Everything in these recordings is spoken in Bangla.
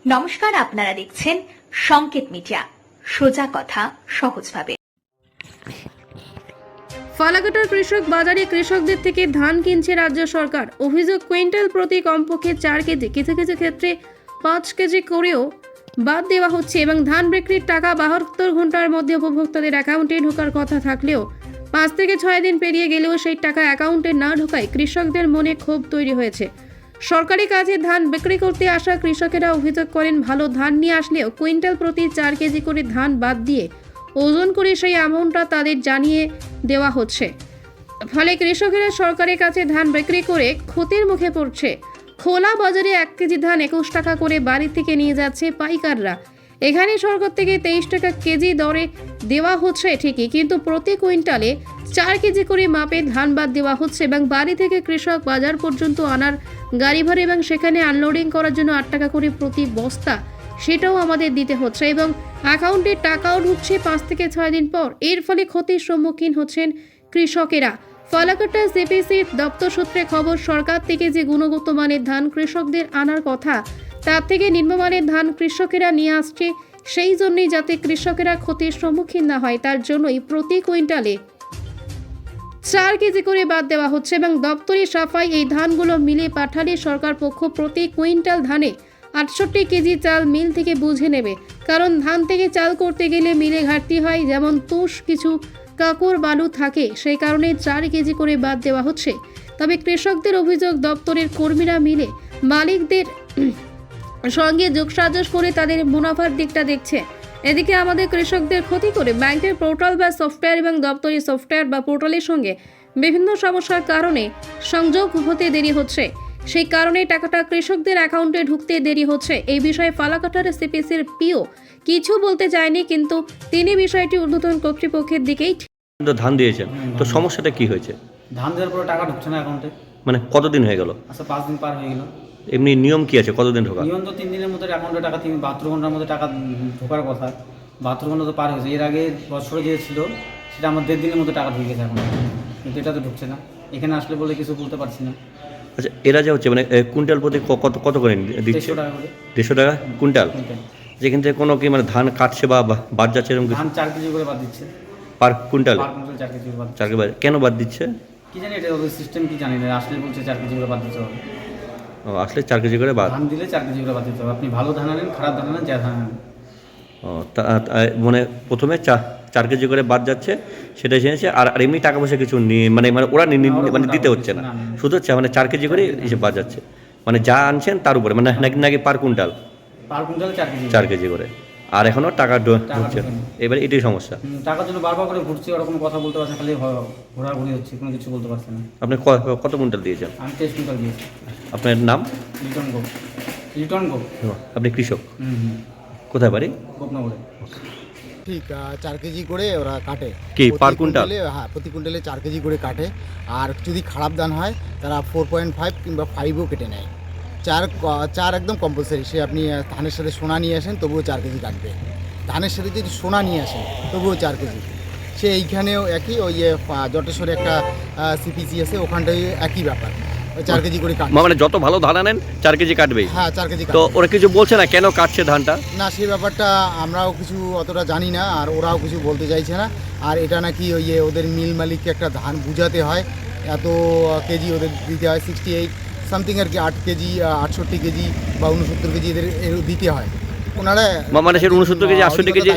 নমস্কার, আপনারা দেখছেন সংকেত মিডিয়া, সোজা কথা সহজভাবে। ফালাকাটার কৃষক বাজারে কৃষকদের থেকে ধান কিনছে রাজ্য সরকার। অভিযোগ, কুইন্টাল প্রতি কমপক্ষে 4 কেজি, কিছু কিছু ক্ষেত্রে 5 কেজি করেও বাদ দেওয়া হচ্ছে এবং ধান বিক্রির টাকা 72 ঘন্টার মধ্যে উপভোক্তাদের অ্যাকাউন্টে ঢোকার কথা থাকলেও 5 থেকে 6 দিন পেরিয়ে গেলেও সেই টাকা অ্যাকাউন্টে না ঢোকায় কৃষকদের মনে ক্ষোভ তৈরি হয়েছে। সরকারি কাজে ধান বিক্রি করতে আসা কৃষকেরা অভিযোগ করেন, ভালো ধান নিয়ে আসলেও কুইন্টাল প্রতি 4 কেজি করে ধান বাদ দিয়ে ওজন করে সেই অ্যামাউন্টটা তাদের জানিয়ে দেওয়া হচ্ছে। ফলে কৃষকেরা সরকারের কাছে ধান বিক্রি করে ক্ষতির মুখে পড়ছে। খোলা বাজারে 1 কেজি ধান 21 টাকা করে বাড়ি থেকে নিয়ে যাচ্ছে পাইকাররা। এখানে সরকার থেকে 23 টাকা কেজি দরে দেওয়া হচ্ছে ঠিকই, কিন্তু প্রতি কুইন্টালে 4 কেজি করে মাপে ধান বাদ দেওয়া হচ্ছে এবং বাড়ি থেকে কৃষক বাজার পর্যন্ত আনার গাড়ি ভাড়া এবং সেখানে আনলোডিং করার জন্য 8 টাকা করে প্রতি বস্তা, সেটাও আমাদের দিতে হচ্ছে এবং অ্যাকাউন্টে টাকাও ঢুকছে 5 থেকে 6 দিন পর। এর ফলে ক্ষতির সম্মুখীন হচ্ছেন কৃষকেরা। ফালাকাটা সিপিসির দপ্তর সূত্রে খবর, সরকার থেকে যে গুণগত মানের ধান কৃষকদের আনার কথা, তার থেকে নিম্নমানের ধান কৃষকেরা নিয়ে আসছে। সেই জন্যই যাতে কৃষকেরা ক্ষতির সম্মুখীন না হয়, তার জন্যই প্রতি কুইন্টালে 4 কেজি করে বাদ দেওয়া হচ্ছে এবং দপ্তরি সাফাই এই ধানগুলো মিলে পাঠালে সরকার পক্ষ প্রতি কুইন্টাল ধানে 68 কেজি চাল মিল থেকে বুঝে নেবে। কারণ ধান থেকে চাল করতে গেলে মিলে ঘাটতি হয়, যেমন তুষ, কিছু কাকর বালু থাকে, সেই কারণে 4 কেজি করে বাদ দেওয়া হচ্ছে। তবে কৃষকদের অভিযোগ, দপ্তরের কর্মীরা মিলে মালিকদের সঙ্গে যোগসাজশ করে তাদের মুনাফার দিকটা দেখছে। এদিকে আমাদের কৃষকদের ক্ষতি করে ব্যাংকের পোর্টাল বা সফটওয়্যার এবং দপ্তরি সফটওয়্যার বা পোর্টালের সঙ্গে বিভিন্ন সমস্যার কারণে সংযোগ হতে দেরি হচ্ছে। সেই কারণে টাকাটা কৃষকদের অ্যাকাউন্টে ঢুকতে দেরি হচ্ছে। এই বিষয়ে ফালাকাটার সিপিসির পিও কিছু বলতে চায়নি, কিন্তু তিনি বিষয়টি ঊর্ধ্বতন কর্তৃপক্ষের দিকেই ধান দিয়েছেন, তো সমস্যাটা কি হয়েছে? ধান দেওয়ার পরে টাকা ঢুকছে না অ্যাকাউন্টে। মানে কতদিন হয়ে গেল? আচ্ছা 5 দিন পার হয়ে গেল। এমনি নিয়ম কি আছে, কতদিন ঢোকা? নিয়ম তো 3 দিনের মধ্যে অ্যাকাউন্টে টাকা 72 ঘন্টার মধ্যে টাকা ঢোকার কথা। 72 ঘন্টা তো পার হয়েছে। এর আগে বছরে যে ছিল সেটা আমার 1.5 দিনের মধ্যে টাকা ঢুকে গেছে এখন, কিন্তু এটা তো ঢুকছে না। এখানে আসলে বলে কিছু বলতে পারছি না। আচ্ছা, এরা যে হচ্ছে মানে কুইন্টাল প্রতি কত কত করে দিচ্ছে? 150 টাকা করে। 150 টাকা কুইন্টাল? যেখান থেকে কোনো কি মানে ধান কাটছে বা বাদ যাচ্ছে এরকম কিছু? ধান 4 কেজি করে বাদ দিচ্ছে পার কুইন্টাল? পার কুইন্টাল 4 কেজি করে বাদ দিচ্ছে। 4 কেজি কেন বাদ দিচ্ছে? কি জানি, এটা ওদের সিস্টেম কি জানি না। আসলে বলছে 4 কেজি করে বাদ দিতে হবে। ও, আসলে 4 কেজি করে বাদ? ধান দিলে 4 কেজি করে বাদ দিতে হবে। আপনি ভালো ধান আনেন, খারাপ ধান আনেন, যা ধান আনেন। ও, মানে প্রথমে 4 কেজি করে বাদ যাচ্ছে, সেটাই জেনেছে। আর এমনি টাকা পয়সা কিছু নিয়ে মানে মানে ওরা মানে দিতে হচ্ছে না, শুধু হচ্ছে মানে 4 কেজি করে এসে বাদ যাচ্ছে, মানে যা আনছেন তার উপরে, মানে নাকি নাকি পার কুইন্টাল? পার কুইন্টালে 4 কেজি করে, আর এখনও টাকা ঢুকছে না। এবারে এটাই সমস্যা। টাকার জন্য বারবার করে ঘুরছি, ওরা কোনো কথা বলতে পারছে না, খালি ঘোরাঘুরি হচ্ছে, কোনো কিছু বলতে পারছে না। আপনি কত কুইন্টাল দিয়েছেন? আমি 23 কুইন্টাল দিয়েছি। আপনার নাম? লিটন গো। আপনি কৃষক? কোথায় বাড়ি? গোপনগরে। ঠিক 4 কেজি করে ওরা কাটে। কি পার কুইন্টাল? হ্যাঁ, প্রতি কুইন্টালে 4 কেজি করে কাটে। আর যদি খারাপ ধান হয় তারা 4.5 কিংবা 5ও কেটে নেয়। 4 একদম কম্পালসারি। সে আপনি ধানের সাথে সোনা নিয়ে আসেন তবুও 4 কেজি কাটবে। ধানের সাথে যদি সোনা নিয়ে আসেন তবুও 4 কেজি। সে এইখানেও একই, ওই জটেশ্বরে একটা সিপিসি আছে, ওখানটায় একই ব্যাপার, 4 কেজি করে কাটবে। মানে যত ভালো ধান আনেন 4 কেজি কাটবেই? হ্যাঁ, 4 কেজি তো কাটবে। ওরা কিছু বলছে না কেন কাটছে ধানটা? না, সেই ব্যাপারটা আমরাও কিছু অতটা জানি না, আর ওরাও কিছু বলতে চাইছে না। আর এটা নাকি ওই ওদের মিল মালিককে একটা ধান বুঝাতে হয়, এত কেজি ওদের দিতে হয়, 68 সামথিং আর কি, 8 কেজি 68 কেজি বা 69 কেজি এদের দিতে হয়। ওনারা মানে সে 69 কেজি 68 কেজি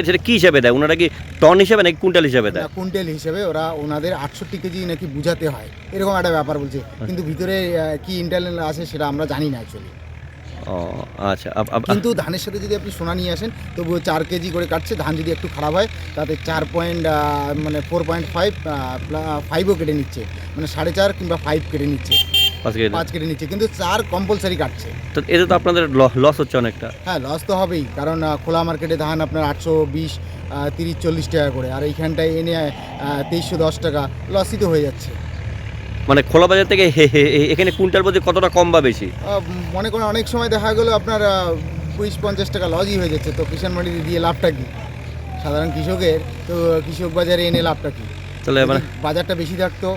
সেটা কি হিসাবে দেয়? ওনারা কি টন হিসাবে নাকি কুইন্টাল হিসাবে দেয়? কুইন্টাল হিসেবে ওরা ওনাদের 68 কেজি নাকি বুঝাতে হয়, এরকম একটা ব্যাপার বলছে। কিন্তু ভিতরে কি ইন্টারনাল আছে সেটা আমরা জানি না অ্যাকচুয়ালি। ও আচ্ছা। কিন্তু ধানের সাথে যদি আপনি সোনা নিয়ে আসেন তবুও 4 কেজি করে কাটছে। ধান যদি একটু খারাপ হয় তাতে 4.5ও কেটে নিচ্ছে, মানে 4.5 কিংবা 5 কেটে নিচ্ছে, 5 কেটে নিচ্ছে, কিন্তু 4 কম্পালসারি কাটছে। তো এতে তো আপনাদের লস হচ্ছে অনেকটা। হ্যাঁ, লস তো হবেই, কারণ খোলা মার্কেটে ধান আপনার 820, 30, 40 টাকা করে, আর এইখানটায় এনে 2310 টাকা, লসই তো হয়ে যাচ্ছে। মানে খোলা বাজার থেকে এখানে কুইন্টাল প্রতি কতটা কম বা বেশি? মনে করেন অনেক সময় দেখা গেলো আপনার 20-50 টাকা লসই হয়ে যাচ্ছে। তো কিষাণ মান্ডিতে দিয়ে লাভটা কী সাধারণ কৃষকের? তো কৃষক বাজারে এনে লাভটা কী? তাহলে মানে বাজারটা বেশি থাকতো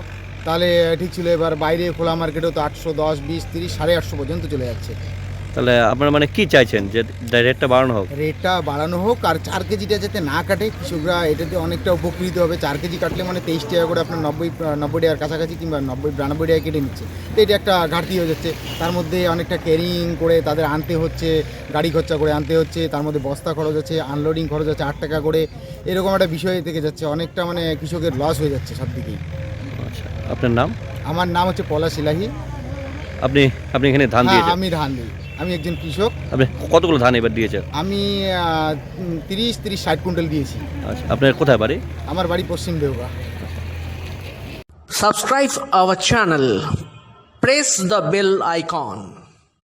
তাহলে ঠিক ছিল। এবার বাইরে খোলা মার্কেটেও তো 810, 20, 30, 850 পর্যন্ত চলে যাচ্ছে। তাহলে আপনারা মানে কি চাইছেন যে রেটটা বাড়ানো হোক? রেটটা বাড়ানো হোক আর 4 কেজিটা যাতে না কাটে, কৃষকরা এটাতে অনেকটা উপকৃত হবে। 4 কেজি কাটলে মানে 23 টাকা করে আপনার 90 টাকার কাছাকাছি কিংবা 92 টাকা কেটে নিচ্ছে, তো এটা একটা ঘাটতি হয়ে যাচ্ছে। তার মধ্যে অনেকটা ক্যারিং করে তাদের আনতে হচ্ছে, গাড়ি খরচা করে আনতে হচ্ছে, তার মধ্যে বস্তা খরচ আছে, আনলোডিং খরচ আছে 8 টাকা করে, এরকম একটা বিষয় থেকে যাচ্ছে। অনেকটা মানে কৃষকের লস হয়ে যাচ্ছে সব দিকেই। আচ্ছা, আপনার নাম? আমার নাম হচ্ছে পলাশ ইলাহি। আপনি আপনি এখানে ধান হ্যাঁ, দিয়েছেন? আমি ধান দিই, আমি একজন কৃষক। আপনি কতগুলো ধান এবার দিয়েছেন? আমি 30-60 কুইন্টাল দিয়েছি। আচ্ছা, আপনার কোথায় বাড়ি? আমার বাড়ি পশ্চিম দেওগা। Subscribe our channel. Press the bell icon.